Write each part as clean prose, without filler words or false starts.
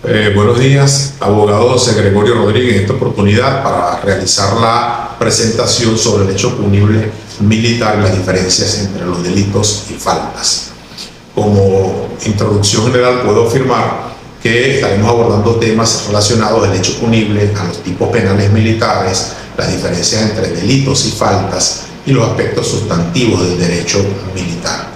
Buenos días, abogado José Gregorio Rodríguez, en esta oportunidad para realizar la presentación sobre el hecho punible militar y las diferencias entre los delitos y faltas. Como introducción general puedo afirmar que estaremos abordando temas relacionados al hecho punible, a los tipos penales militares, las diferencias entre delitos y faltas y los aspectos sustantivos del derecho militar.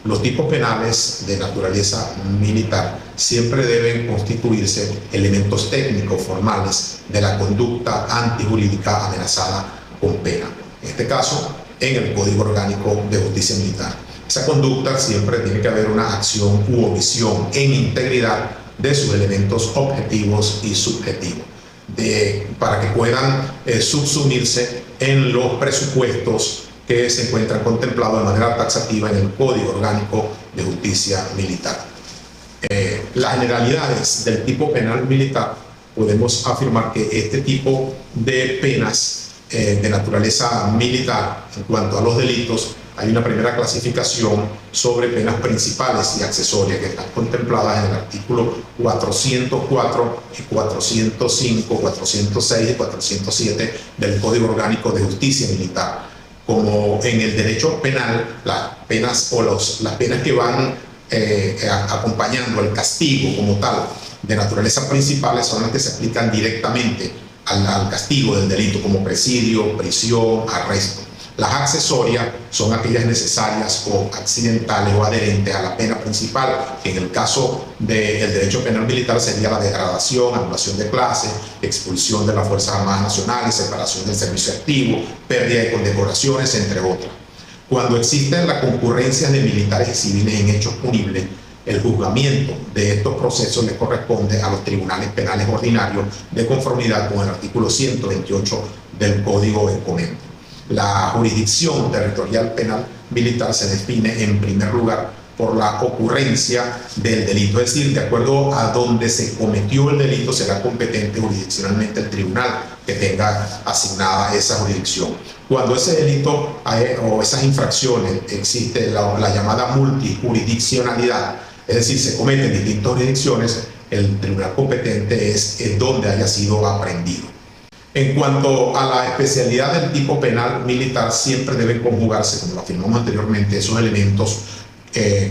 Los tipos penales de naturaleza militar siempre deben constituirse elementos técnicos formales de la conducta antijurídica amenazada con pena. En este caso, en el Código Orgánico de Justicia Militar. Esa conducta siempre tiene que haber una acción u omisión en integridad de sus elementos objetivos y subjetivos, para que puedan subsumirse en los presupuestos que se encuentran contemplados de manera taxativa en el Código Orgánico de Justicia Militar. Las generalidades del tipo penal militar, podemos afirmar que este tipo de penas de naturaleza militar, en cuanto a los delitos, hay una primera clasificación sobre penas principales y accesorias que están contempladas en el artículo 404 y 405, 406 y 407 del Código Orgánico de Justicia Militar. Como en el derecho penal, las penas que van acompañando el castigo como tal de naturaleza principales son las que se aplican directamente al castigo del delito, como presidio, prisión, arresto. Las accesorias son aquellas necesarias o accidentales o adherentes a la pena principal, que en el caso del derecho penal militar sería la degradación, anulación de clase, expulsión de las Fuerzas Armadas Nacionales, separación del servicio activo, pérdida de condecoraciones, entre otras. Cuando existen las concurrencias de militares y civiles en hechos punibles, el juzgamiento de estos procesos le corresponde a los tribunales penales ordinarios de conformidad con el artículo 128 del Código en comento. La jurisdicción territorial penal militar se define en primer lugar por la ocurrencia del delito, es decir, de acuerdo a donde se cometió el delito será competente jurisdiccionalmente el tribunal que tenga asignada esa jurisdicción. Cuando ese delito o esas infracciones existe la llamada multijurisdiccionalidad, es decir, se cometen en distintas jurisdicciones, el tribunal competente es donde haya sido aprehendido. En cuanto a la especialidad del tipo penal militar, siempre deben conjugarse, como lo afirmamos anteriormente, esos elementos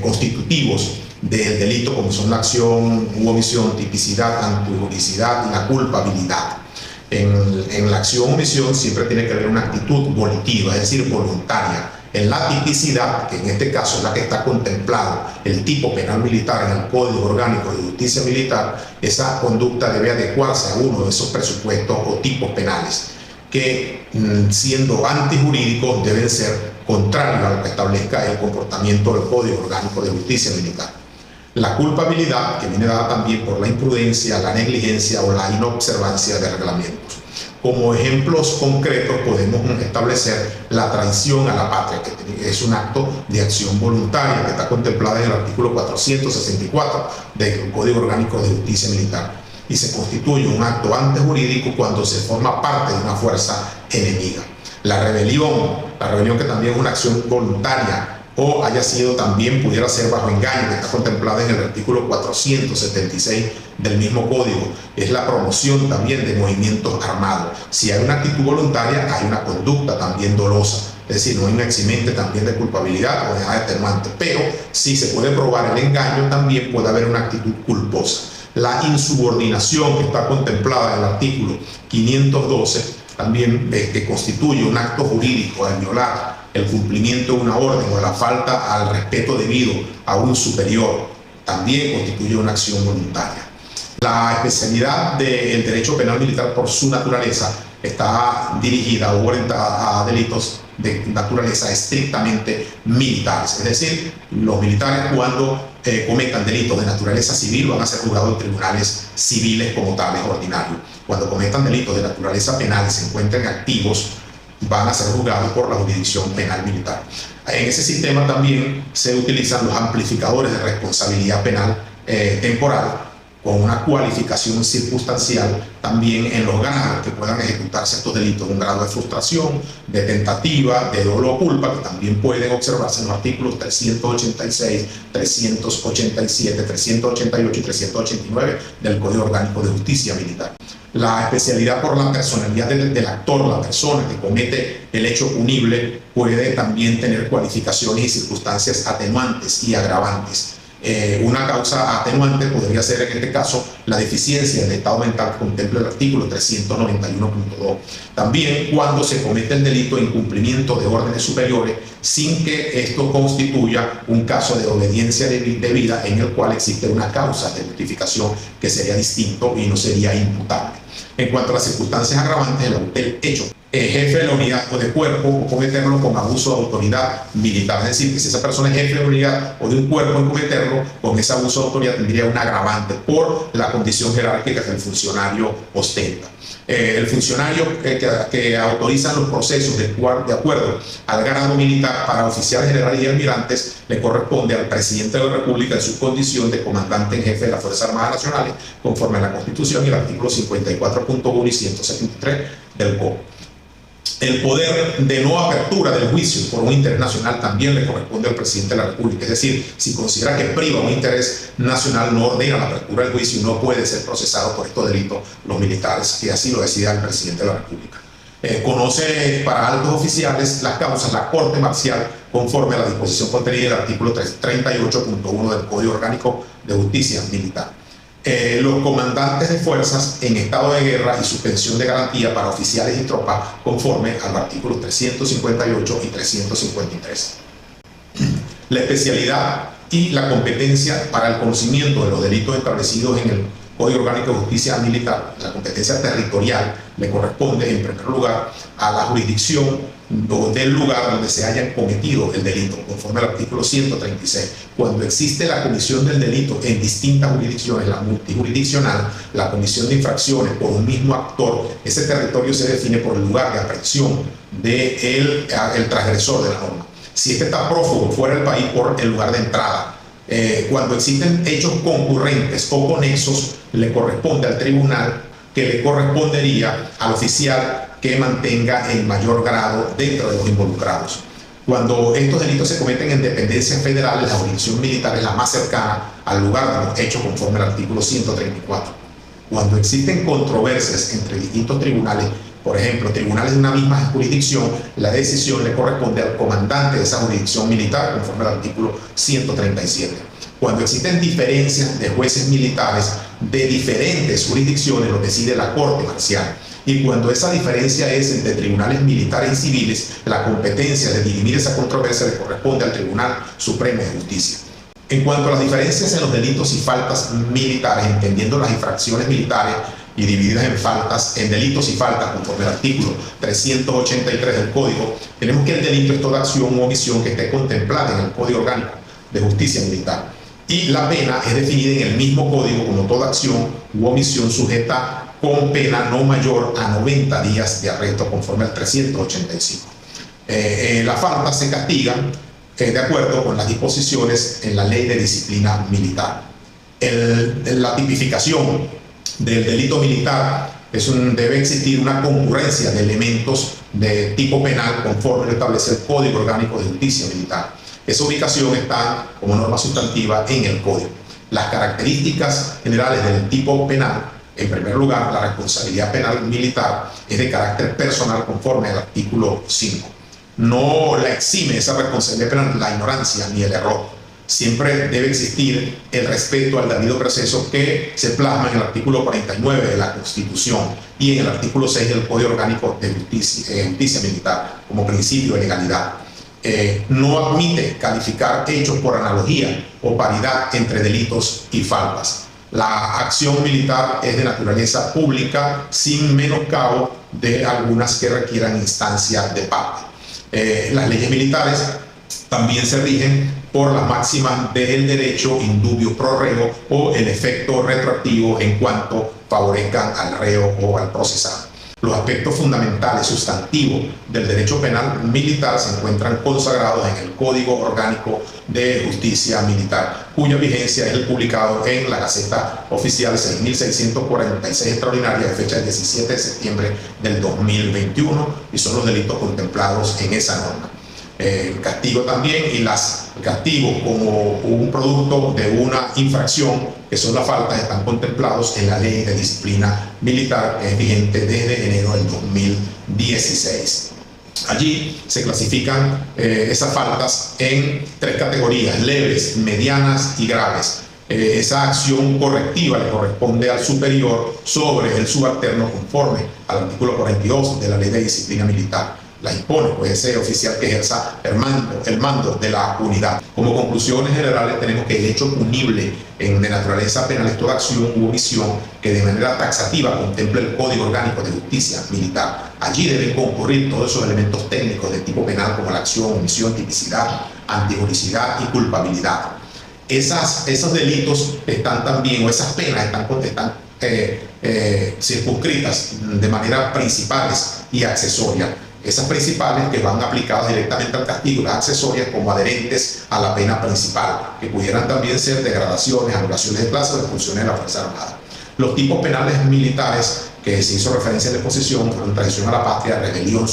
constitutivos del delito, como son la acción u omisión, tipicidad, antijuricidad y la culpabilidad. En la acción o omisión siempre tiene que haber una actitud volitiva, es decir, voluntaria. En la tipicidad, que en este caso es la que está contemplado el tipo penal militar en el Código Orgánico de Justicia Militar, esa conducta debe adecuarse a uno de esos presupuestos o tipos penales que, siendo antijurídicos, deben ser contrarios a lo que establezca el comportamiento del Código Orgánico de Justicia Militar. La culpabilidad, que viene dada también por la imprudencia, la negligencia o la inobservancia de reglamentos. Como ejemplos concretos podemos establecer la traición a la patria, que es un acto de acción voluntaria que está contemplada en el artículo 464 del Código Orgánico de Justicia Militar, y se constituye un acto antijurídico cuando se forma parte de una fuerza enemiga. La rebelión que también es una acción voluntaria o haya sido también, pudiera ser bajo engaño, que está contemplada en el artículo 476 del mismo código, es la promoción también de movimientos armados. Si hay una actitud voluntaria, hay una conducta también dolosa, es decir, no hay un eximente también de culpabilidad o de atenuante, pero si se puede probar el engaño, también puede haber una actitud culposa. La insubordinación que está contemplada en el artículo 512, también que constituye un acto jurídico al violar el cumplimiento de una orden o la falta al respeto debido a un superior, también constituye una acción voluntaria. La especialidad del derecho penal militar, por su naturaleza, está dirigida o orientada a delitos de naturaleza estrictamente militares, es decir, los militares cuando cometan delitos de naturaleza civil van a ser juzgados en tribunales civiles como tales ordinarios. Cuando cometan delitos de naturaleza penal y se encuentren activos, van a ser juzgados por la jurisdicción penal militar. En ese sistema también se utilizan los amplificadores de responsabilidad penal temporal, con una cualificación circunstancial también en los grados que puedan ejecutarse estos delitos, un grado de frustración, de tentativa, de dolo o culpa, que también pueden observarse en los artículos 386, 387, 388 y 389 del Código Orgánico de Justicia Militar. La especialidad por la personalidad del actor, la persona que comete el hecho punible, puede también tener cualificaciones y circunstancias atenuantes y agravantes. Una causa atenuante podría ser en este caso la deficiencia del estado mental que contempla el artículo 391.2. También cuando se comete el delito de incumplimiento de órdenes superiores sin que esto constituya un caso de obediencia debida en el cual existe una causa de justificación que sería distinto y no sería imputable. En cuanto a las circunstancias agravantes, el hecho jefe de la unidad o de cuerpo o cometerlo con abuso de autoridad militar. Es decir, que si esa persona es jefe de unidad o de un cuerpo en cometerlo, con ese abuso de autoridad tendría un agravante por la condición jerárquica que el funcionario ostenta. El funcionario que autoriza los procesos de acuerdo al grado militar para oficiales generales y almirantes le corresponde al presidente de la República en su condición de comandante en jefe de las Fuerzas Armadas Nacionales, conforme a la Constitución y el artículo 54.1 y 173 del COP. El poder de no apertura del juicio por un interés nacional también le corresponde al presidente de la República. Es decir, si considera que priva un interés nacional, no ordena la apertura del juicio y no puede ser procesado por estos delitos los militares, que así lo decida el presidente de la República. Conoce para altos oficiales las causas la Corte Marcial conforme a la disposición contenida en el artículo 38.1 del Código Orgánico de Justicia Militar. Los comandantes de fuerzas en estado de guerra y suspensión de garantía para oficiales y tropas conforme al artículo 358 y 353. La especialidad y la competencia para el conocimiento de los delitos establecidos en el Código Orgánico de Justicia Militar, la competencia territorial, le corresponde en primer lugar a la jurisdicción del lugar donde se haya cometido el delito, conforme al artículo 136. Cuando existe la comisión del delito en distintas jurisdicciones, la multijurisdiccional, la comisión de infracciones por un mismo actor, ese territorio se define por el lugar de aprehensión del transgresor de la norma. Si este está prófugo fuera del país, por el lugar de entrada. Cuando existen hechos concurrentes o conexos, le corresponde al tribunal que le correspondería al oficial que mantenga el mayor grado dentro de los involucrados. Cuando estos delitos se cometen en dependencias federales, la jurisdicción militar es la más cercana al lugar de los hechos conforme al artículo 134. Cuando existen controversias entre distintos tribunales, por ejemplo, tribunales de una misma jurisdicción, la decisión le corresponde al comandante de esa jurisdicción militar conforme al artículo 137. Cuando existen diferencias de jueces militares de diferentes jurisdicciones, lo decide la Corte Marcial. Y cuando esa diferencia es entre tribunales militares y civiles, la competencia de dirimir esa controversia le corresponde al Tribunal Supremo de Justicia. En cuanto a las diferencias en los delitos y faltas militares, entendiendo las infracciones militares y divididas en faltas, en delitos y faltas, conforme al artículo 383 del Código, tenemos que el delito es toda acción u omisión que esté contemplada en el Código Orgánico de Justicia Militar. Y la pena es definida en el mismo código como toda acción u omisión sujeta con pena no mayor a 90 días de arresto, conforme al 385. Las faltas se castigan de acuerdo con las disposiciones en la Ley de Disciplina Militar. La tipificación del delito militar debe existir una concurrencia de elementos de tipo penal conforme lo establece el Código Orgánico de Justicia Militar. Esa ubicación está como norma sustantiva en el Código. Las características generales del tipo penal: en primer lugar, la responsabilidad penal militar es de carácter personal conforme al artículo 5. No la exime esa responsabilidad penal la ignorancia ni el error. Siempre debe existir el respeto al debido proceso que se plasma en el artículo 49 de la Constitución y en el artículo 6 del Código Orgánico de Justicia Militar como principio de legalidad. No admite calificar hechos por analogía o paridad entre delitos y faltas. La acción militar es de naturaleza pública sin menoscabo de algunas que requieran instancia de parte. Las leyes militares también se rigen por las máximas del derecho indubio pro reo o el efecto retroactivo en cuanto favorezcan al reo o al procesado. Los aspectos fundamentales, sustantivos del derecho penal militar se encuentran consagrados en el Código Orgánico de Justicia Militar, cuya vigencia es el publicado en la Gaceta Oficial 6646 extraordinaria de fecha del 17 de septiembre del 2021 y son los delitos contemplados en esa norma. El castigo también y el castigo como un producto de una infracción, que son las faltas, están contemplados en la Ley de Disciplina Militar, que es vigente desde enero del 2016. Allí se clasifican esas faltas en 3 categorías: leves, medianas y graves. Esa acción correctiva le corresponde al superior sobre el subalterno conforme al artículo 42 de la Ley de Disciplina Militar. La impone, puede ser oficial que ejerza el mando de la unidad. Como conclusiones generales tenemos que el hecho punible de naturaleza penal es toda acción u omisión que de manera taxativa contemple el Código Orgánico de Justicia Militar. Allí deben concurrir todos esos elementos técnicos de tipo penal como la acción, omisión, tipicidad, antijuricidad y culpabilidad. Esos delitos están también, o esas penas están circunscritas de manera principales y accesorias. Esas principales que van aplicadas directamente al castigo, las accesorias como adherentes a la pena principal, que pudieran también ser degradaciones, anulaciones de clase o expulsiones de la Fuerza Armada. Los tipos penales militares que se hizo referencia en la exposición fueron traición a la patria, rebelión,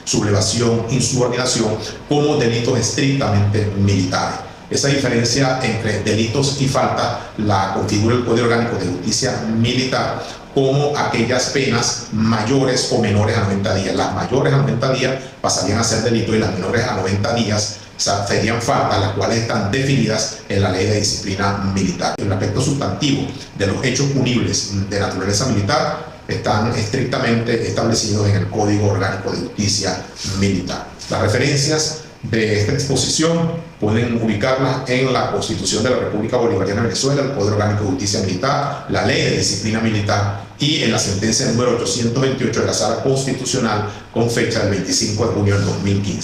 sublevación, insubordinación, como delitos estrictamente militares. Esa diferencia entre delitos y faltas la configura el Código Orgánico de Justicia Militar como aquellas penas mayores o menores a 90 días. Las mayores a 90 días pasarían a ser delito y las menores a 90 días serían faltas, las cuales están definidas en la Ley de Disciplina Militar. El aspecto sustantivo de los hechos punibles de naturaleza militar están estrictamente establecidos en el Código Orgánico de Justicia Militar. Las referencias de esta exposición pueden ubicarlas en la Constitución de la República Bolivariana de Venezuela, el Código Orgánico de Justicia Militar, la Ley de Disciplina Militar y en la sentencia número 828 de la Sala Constitucional con fecha del 25 de junio del 2015.